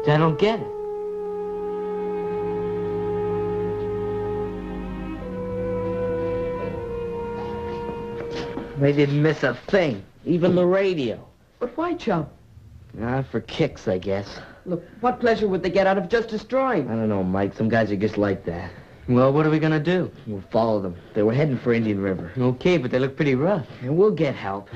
I don't get it. They didn't miss a thing, even the radio. But why, Chum? For kicks, I guess. Look, what pleasure would they get out of just destroying? I don't know, Mike. Some guys are just like that. Well, what are we gonna do? We'll follow them. They were heading for Indian River. Okay, but they look pretty rough. And we'll get help.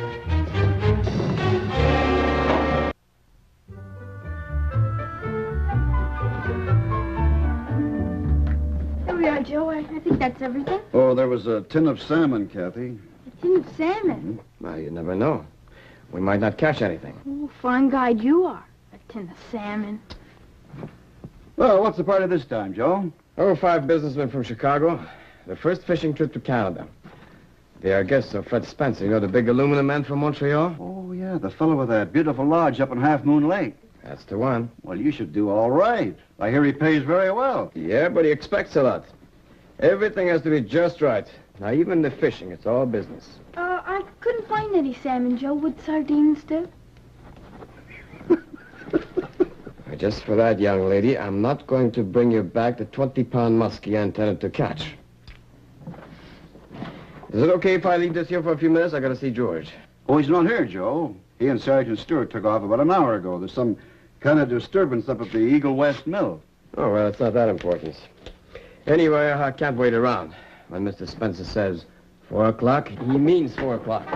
There we are, Joe. I think that's everything. Oh, there was a tin of salmon, Kathy. A tin of salmon. Well, you never know. We might not catch anything. Oh, fine guide you are. A tin of salmon. Well, what's the party this time, Joe? Oh, 5 businessmen from Chicago. Their first fishing trip to Canada. They are guests of Fred Spencer, you know, the big aluminum man from Montreal? Oh, yeah, the fellow with that beautiful lodge up in Half Moon Lake. That's the one. Well, you should do all right. I hear he pays very well. Yeah, but he expects a lot. Everything has to be just right. Now, even the fishing, it's all business. I couldn't find any salmon, Joe. Would sardines do? Just for that, young lady, I'm not going to bring you back the 20-pound muskie I intended to catch. Is it okay if I leave this here for a few minutes? I gotta see George. Oh, he's not here, Joe. He and Sergeant Stewart took off about an hour ago. There's some kind of disturbance up at the Eagle West Mill. Oh, well, it's not that important. Anyway, I can't wait around. When Mr. Spencer says 4 o'clock, he means 4 o'clock.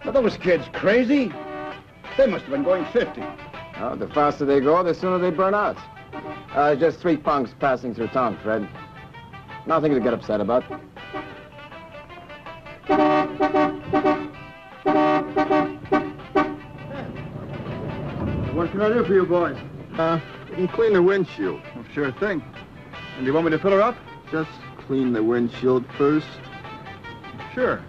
Are those kids crazy? They must have been going 50. Oh, the faster they go, the sooner they burn out. Just 3 punks passing through town, Fred. Nothing to get upset about. What can I do for you boys? You can clean the windshield. Oh, sure thing. And do you want me to fill her up? Just clean the windshield first. Sure.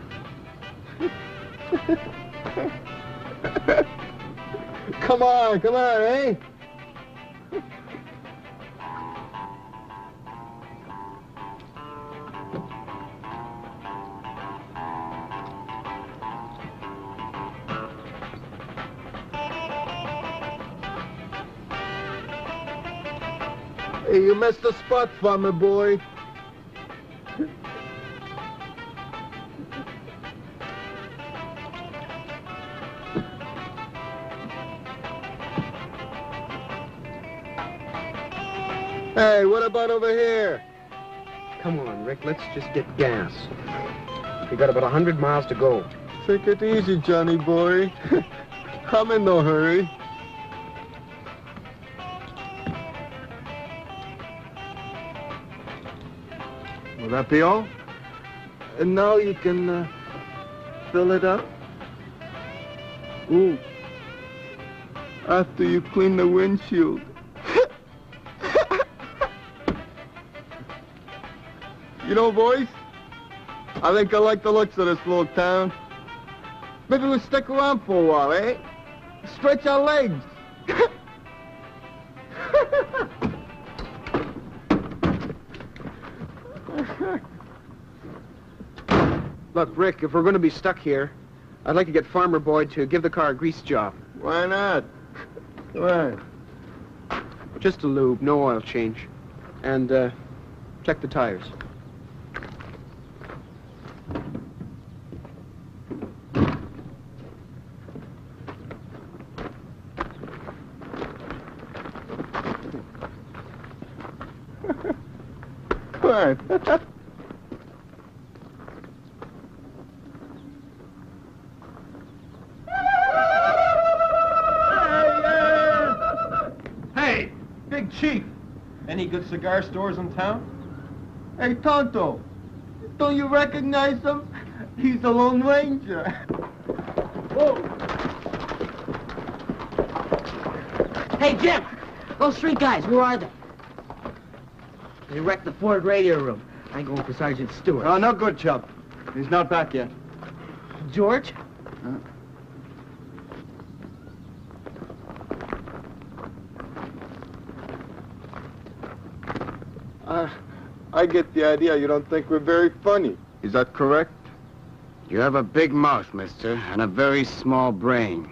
Come on, eh? Hey, you missed the spot for me, boy. Hey, what about over here? Come on, Rick, let's just get gas. We got about 100 miles to go. Take it easy, Johnny boy. I'm in no hurry. Will that be all? And now you can fill it up. Ooh. After you clean the windshield. You know, boys, I think I like the looks of this little town. Maybe we'll stick around for a while, eh? Stretch our legs. Look, Rick, if we're going to be stuck here, I'd like to get Farmer Boyd to give the car a grease job. Why not? Why? Just a lube, no oil change. And, check the tires. Come on. Hey, Big Chief. Any good cigar stores in town? Hey, Tonto, don't you recognize him? He's the Lone Ranger. Whoa. Hey, Jim! Those 3 guys, where are they? They wrecked the Ford radio room. I'm going for Sergeant Stewart. Oh, no good, chump. He's not back yet. George? I get the idea you don't think we're very funny. Is that correct? You have a big mouth, mister, and a very small brain.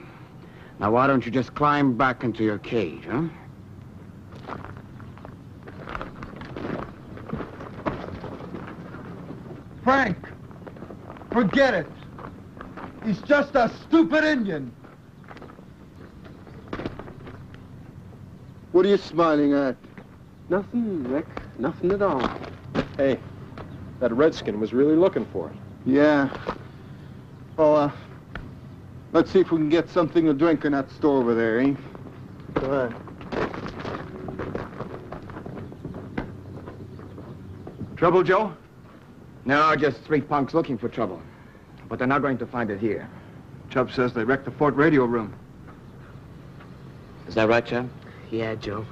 Now, why don't you just climb back into your cage, huh? Frank, forget it. He's just a stupid Indian. What are you smiling at? Nothing, Rick. Nothing at all. Hey, that redskin was really looking for it. Yeah. Well, let's see if we can get something to drink in that store over there, eh? Go ahead. Trouble, Joe? No, just 3 punks looking for trouble. But they're not going to find it here. Chubb says they wrecked the fort radio room. Is that right, Chubb? Yeah, Joe.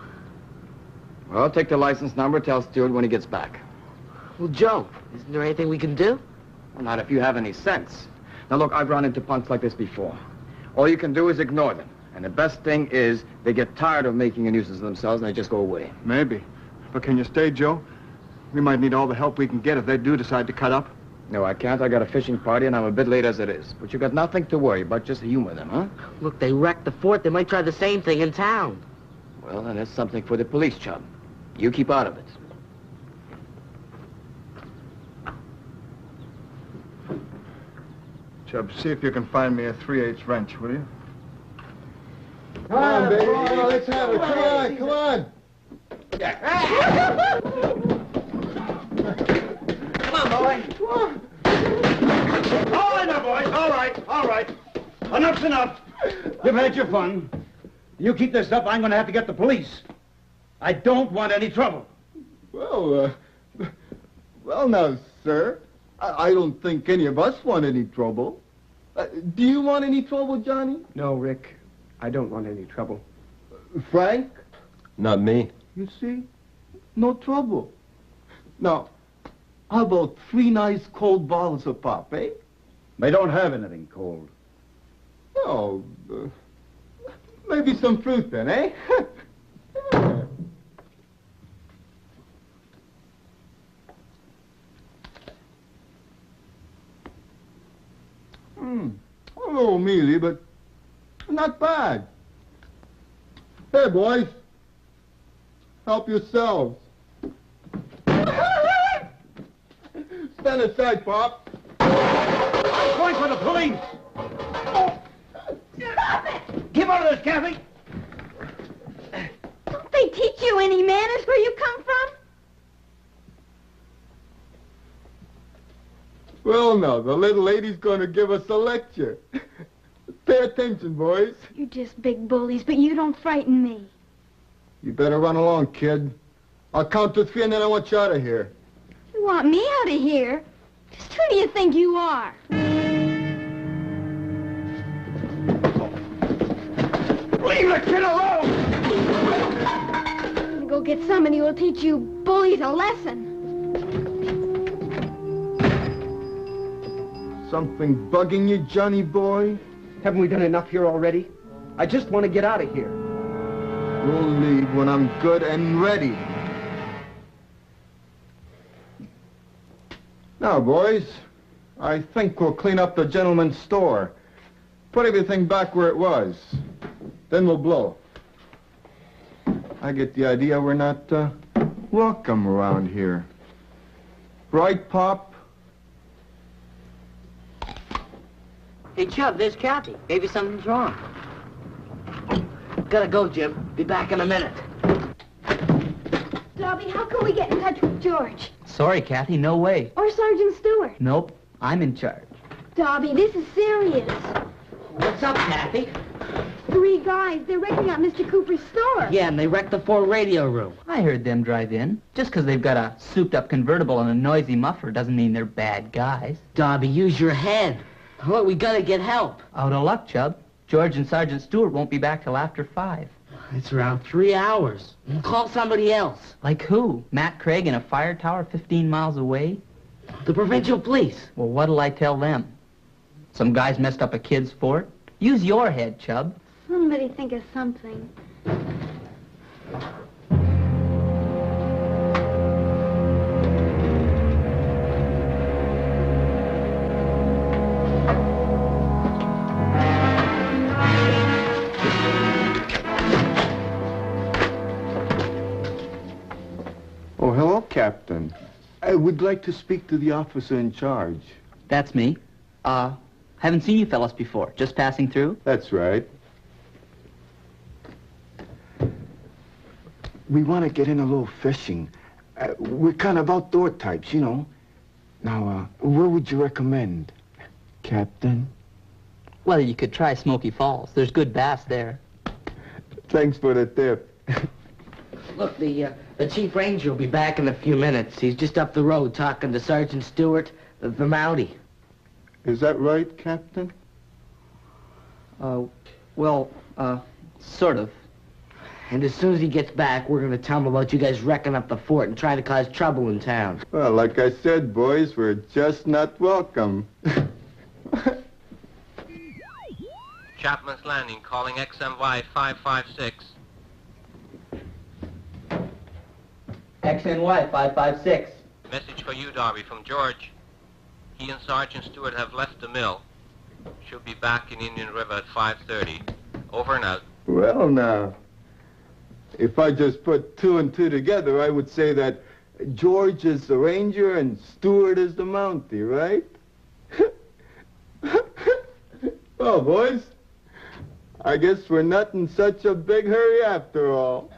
Well, take the license number, tell Stewart when he gets back. Well, Joe, isn't there anything we can do? Well, not if you have any sense. Now, look, I've run into punks like this before. All you can do is ignore them. And the best thing is they get tired of making a nuisance of themselves and they just go away. Maybe. But can you stay, Joe? We might need all the help we can get if they do decide to cut up. No, I can't. I got a fishing party and I'm a bit late as it is. But you got nothing to worry about. Just humor them, huh? Look, they wrecked the fort. They might try the same thing in town. Well, then that's something for the police, Chubb. You keep out of it. Chubb, see if you can find me a 3/8 wrench, will you? Come on, baby. Let's have it. Come on, come on. Come on, boy. All right now, boys. All right. Enough's enough. You've had your fun. You keep this up, I'm going to have to get the police. I don't want any trouble. Well, now, sir, I don't think any of us want any trouble. Do you want any trouble, Johnny? No, Rick. I don't want any trouble. Frank? Not me. You see? No trouble. Now, how about 3 nice cold bottles of pop, eh? They don't have anything cold. Oh, maybe some fruit then, eh? A little mealy, but not bad. Hey, boys. Help yourselves. Stand aside, Pop. I'm going for the police. Stop it! Get out of this, Kathy. Don't they teach you any manners where you come from? Well, now, the little lady's going to give us a lecture. Pay attention, boys. You're just big bullies, but you don't frighten me. You better run along, kid. I'll count to 3 and then I want you out of here. You want me out of here? Just who do you think you are? Leave the kid alone! I'm gonna go get somebody who will teach you bullies a lesson. Something bugging you, Johnny boy? Haven't we done enough here already? I just want to get out of here. We'll leave when I'm good and ready. Now, boys, I think we'll clean up the gentleman's store. Put everything back where it was. Then we'll blow. I get the idea we're not welcome around here. Right, Pop? Hey, Chubb, there's Kathy. Maybe something's wrong. Gotta go, Jim. Be back in a minute. Dobby, how can we get in touch with George? Sorry, Kathy, no way. Or Sergeant Stewart? Nope, I'm in charge. Dobby, this is serious. What's up, Kathy? 3 guys, they're wrecking out Mr. Cooper's store. Yeah, and they wrecked the fort radio room. I heard them drive in. Just 'cause they've got a souped-up convertible and a noisy muffler doesn't mean they're bad guys. Dobby, use your head. Look, we gotta get help. Out of luck, Chubb. George and Sergeant Stewart won't be back till after 5. It's around 3 hours. Call somebody else. Like who? Matt Craig in a fire tower 15 miles away? The provincial police. Well, what'll I tell them? Some guys messed up a kid's fort? Use your head, Chubb. Somebody think of something. Oh, hello, Captain. I would like to speak to the officer in charge. That's me. Haven't seen you fellas before. Just passing through? That's right. We want to get in a little fishing. We're kind of outdoor types, you know. Now, where would you recommend, Captain? Well, you could try Smoky Falls. There's good bass there. Thanks for the tip. Look, the chief ranger will be back in a few minutes. He's just up the road talking to Sergeant Stewart, the Mountie. Is that right, Captain? Sort of. And as soon as he gets back, we're going to tell him about you guys wrecking up the fort and trying to cause trouble in town. Well, like I said, boys, we're just not welcome. Chapman's Landing, calling XMY 556. XNY 556. Message for you, Darby, from George. He and Sergeant Stewart have left the mill. Should be back in Indian River at 5:30. Over and out. Well, now, if I just put two and two together, I would say that George is the ranger and Stewart is the Mountie, right? Well, boys, I guess we're not in such a big hurry after all.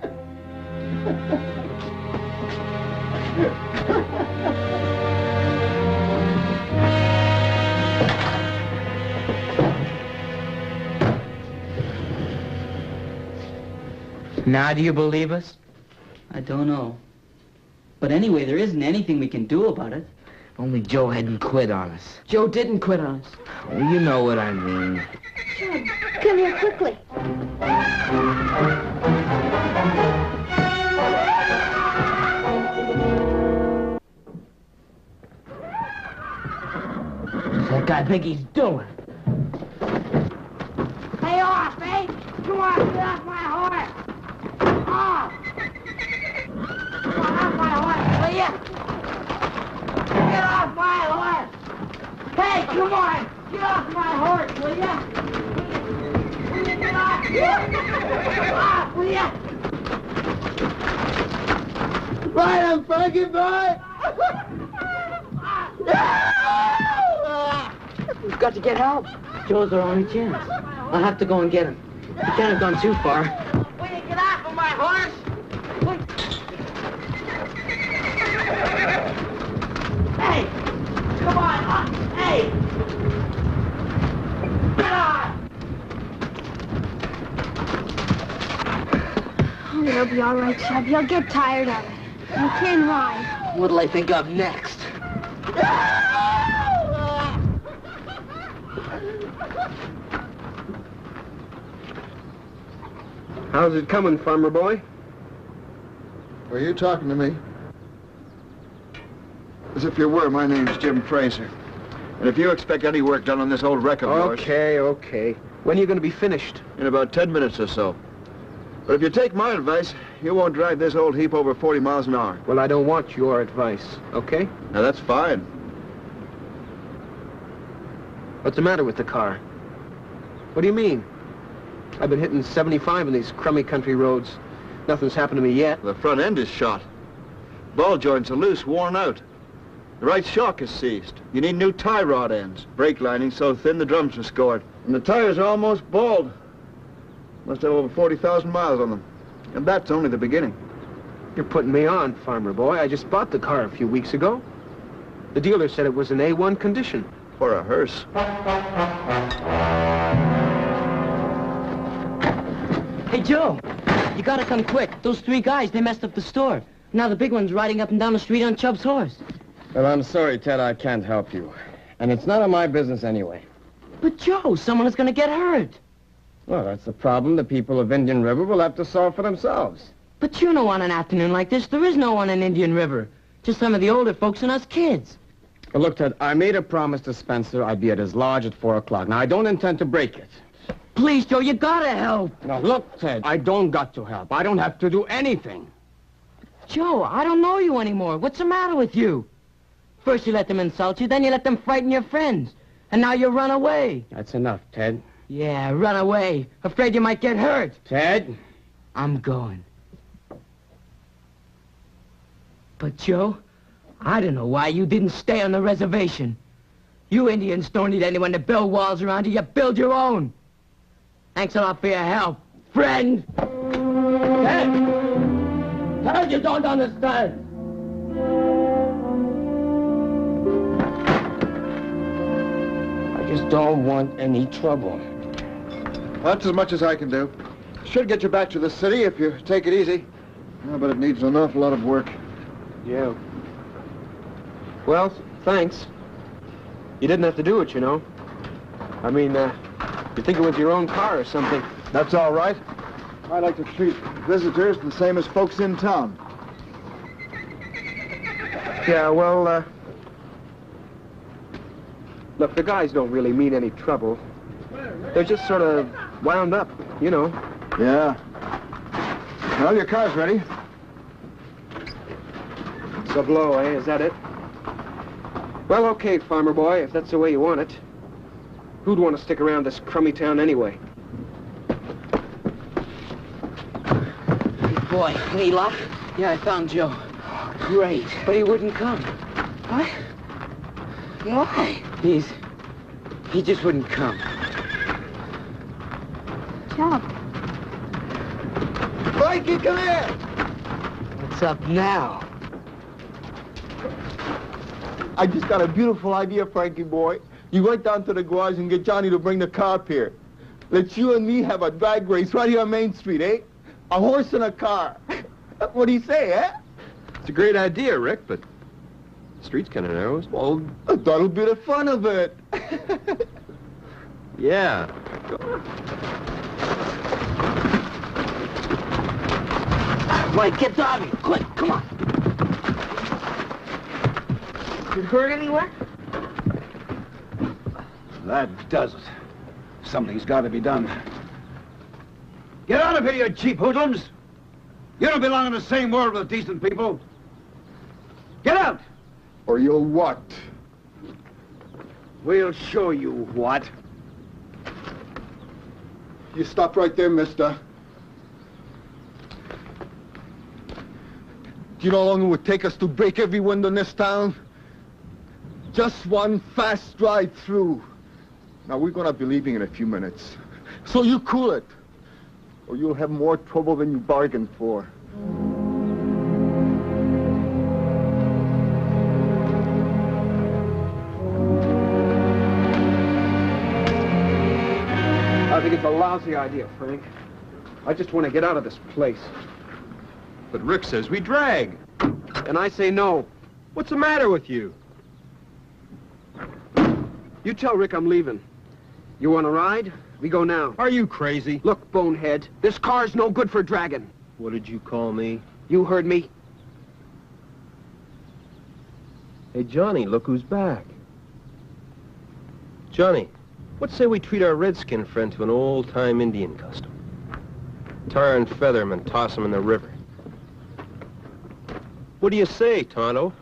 Now, do you believe us? I don't know. But anyway, there isn't anything we can do about it. Only Joe hadn't quit on us. Joe didn't quit on us. Well, you know what I mean. Joe, come here quickly. What's that guy think he's doing? Stay off, eh? Come on, get off my horse. Off. Come on, off my horse, will you? Get off my horse. Hey, come on. Get off my horse, will you? Will you get off? Off, will you? Right on, Frankie boy! We've got to get help. Joe's our only chance. I'll have to go and get him. He can't have gone too far. Will you get off of my horse? Hey! Come on! Hey! Get on! Oh, you'll be all right, Chub. You'll get tired of it. You can ride. What'll I think of next? How's it coming, farmer boy? Were you talking to me? As if you were, my name's Jim Fraser. And if you expect any work done on this old wreck of yours... Okay. When are you going to be finished? In about 10 minutes or so. But if you take my advice, you won't drive this old heap over 40 miles an hour. Well, I don't want your advice, okay? Now, that's fine. What's the matter with the car? What do you mean? I've been hitting 75 on these crummy country roads. Nothing's happened to me yet. The front end is shot. Ball joints are loose, worn out. The right shock is seized. You need new tie rod ends. Brake lining so thin the drums were scored. And the tires are almost bald. Must have over 40,000 miles on them. And that's only the beginning. You're putting me on, farmer boy. I just bought the car a few weeks ago. The dealer said it was in A1 condition. For a hearse. Hey, Joe, you gotta come quick. Those three guys, they messed up the store. Now the big one's riding up and down the street on Chubb's horse. Well, I'm sorry, Ted, I can't help you. And it's none of my business anyway. But, Joe, someone is gonna get hurt. Well, that's the problem the people of Indian River will have to solve for themselves. But you know, on an afternoon like this, there is no one in Indian River. Just some of the older folks and us kids. Well, look, Ted, I made a promise to Spencer I'd be at his lodge at 4 o'clock. Now, I don't intend to break it. Please, Joe, you gotta help. Now, look, Ted, I don't got to help. I don't have to do anything. Joe, I don't know you anymore. What's the matter with you? First you let them insult you, then you let them frighten your friends. And now you run away. That's enough, Ted. Yeah, run away. Afraid you might get hurt. Ted? I'm going. But But, Joe, I don't know why you didn't stay on the reservation. You Indians don't need anyone to build walls around you. You build your own. Thanks a lot for your help, friend. Ted! Ted, you don't understand. I just don't want any trouble. That's as much as I can do. Should get you back to the city if you take it easy. Yeah, but it needs an awful lot of work. Yeah. Well, thanks. You didn't have to do it, you know. I mean, you think it was your own car or something. That's all right. I like to treat visitors the same as folks in town. Yeah, well, look, the guys don't really mean any trouble. They're just sort of wound up, you know. Yeah. Well, your car's ready. It's a blow, eh? Is that it? Well, okay, farmer boy, if that's the way you want it. Who'd want to stick around this crummy town anyway? Boy, any luck? Yeah, I found Joe. Great. But he wouldn't come. What? Why? He just wouldn't come. Joe. Mikey, come here! What's up now? I just got a beautiful idea, Frankie boy. You went down to the garage and get Johnny to bring the car up here. Let you and me have a drag race right here on Main Street, eh? A horse and a car. What do you say, eh? It's a great idea, Rick, but the street's kind of narrow. Well, that'll be the fun of it. Yeah. Wait, get Darby. Quick, come on. You hurt anywhere? That does it. Something's got to be done. Get out of here, you cheap hoodlums! You don't belong in the same world with decent people. Get out! Or you'll what? We'll show you what. You stop right there, mister. Do you know how long it would take us to break every window in this town? Just one fast drive through. Now, we're gonna be leaving in a few minutes. So you cool it, or you'll have more trouble than you bargained for. I think it's a lousy idea, Frank. I just want to get out of this place. But Rick says we drag. And I say no. What's the matter with you? You tell Rick I'm leaving. You want to ride? We go now. Are you crazy? Look, bonehead, this car's no good for dragging. What did you call me? You heard me. Hey, Johnny, look who's back. Johnny, what say we treat our redskin friend to an old-time Indian custom? Tar and feather him and toss him in the river. What do you say, Tonto?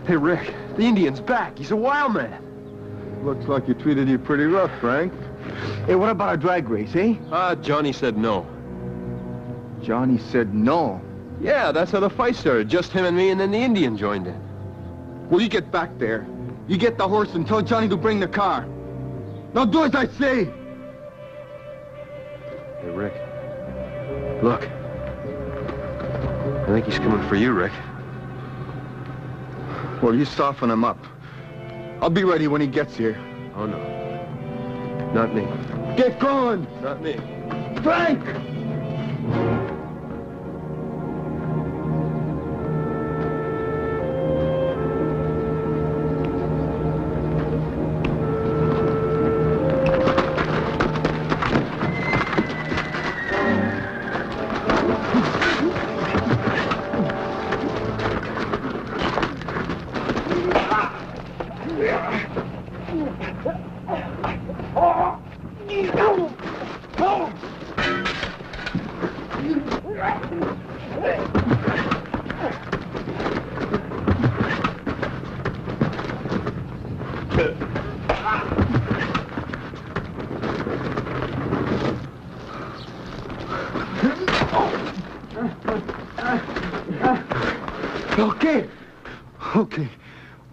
Hey, Rick, the Indian's back. He's a wild man. Looks like he treated you pretty rough, Frank. Hey, what about a drag race, eh? Johnny said no. Johnny said no. Yeah, that's how the fight started. Just him and me, and then the Indian joined in. Well, you get back there. You get the horse and tell Johnny to bring the car. Now do as I say. Hey, Rick. Look. I think he's coming for you, Rick. Well, you soften him up. I'll be ready when he gets here. Oh, no. Not me. Get going! Not me. Frank!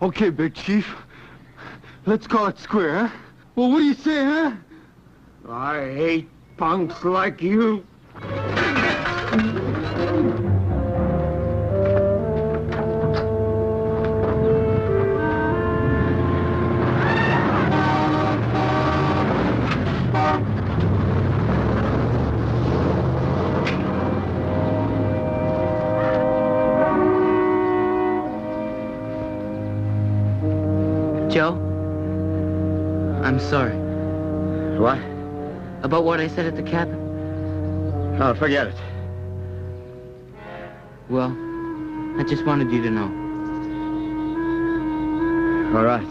Okay, Big Chief. Let's call it square, huh? Well, what do you say, huh? I hate punks like you. Joe, I'm sorry. What? About what I said at the cabin. Oh, forget it. Well, I just wanted you to know. All right.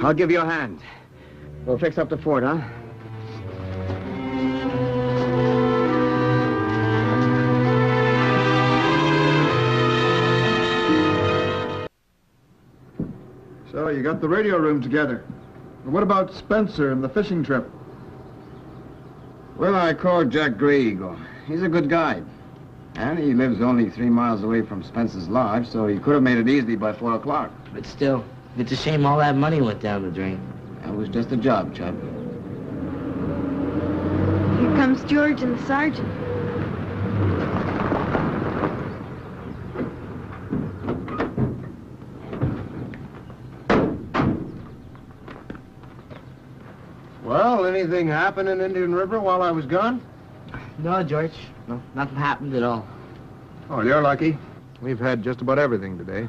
I'll give you a hand. We'll fix up the fort, huh? So, you got the radio room together. What about Spencer and the fishing trip? Well, I called Jack Gray Eagle. He's a good guide. And he lives only 3 miles away from Spencer's lodge, so he could have made it easy by 4 o'clock. But still, it's a shame all that money went down the drain. That was just a job, Chub. Here comes George and the sergeant. Well, anything happen in Indian River while I was gone? No, George. No, nothing happened at all. Oh, you're lucky. We've had just about everything today.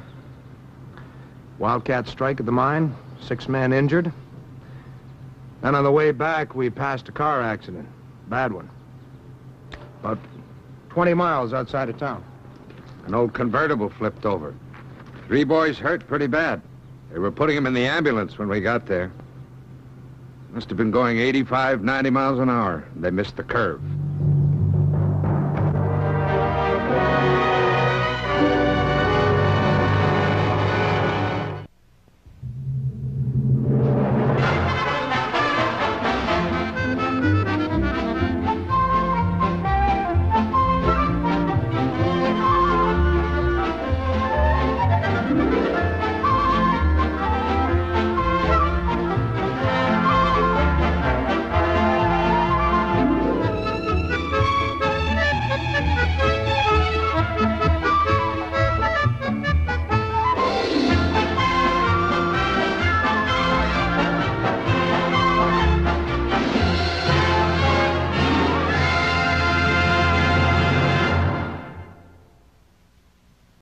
Wildcat strike at the mine, 6 men injured. Then on the way back, we passed a car accident. Bad one. About 20 miles outside of town. An old convertible flipped over. 3 boys hurt pretty bad. They were putting him in the ambulance when we got there. Must have been going 85, 90 miles an hour. They missed the curve.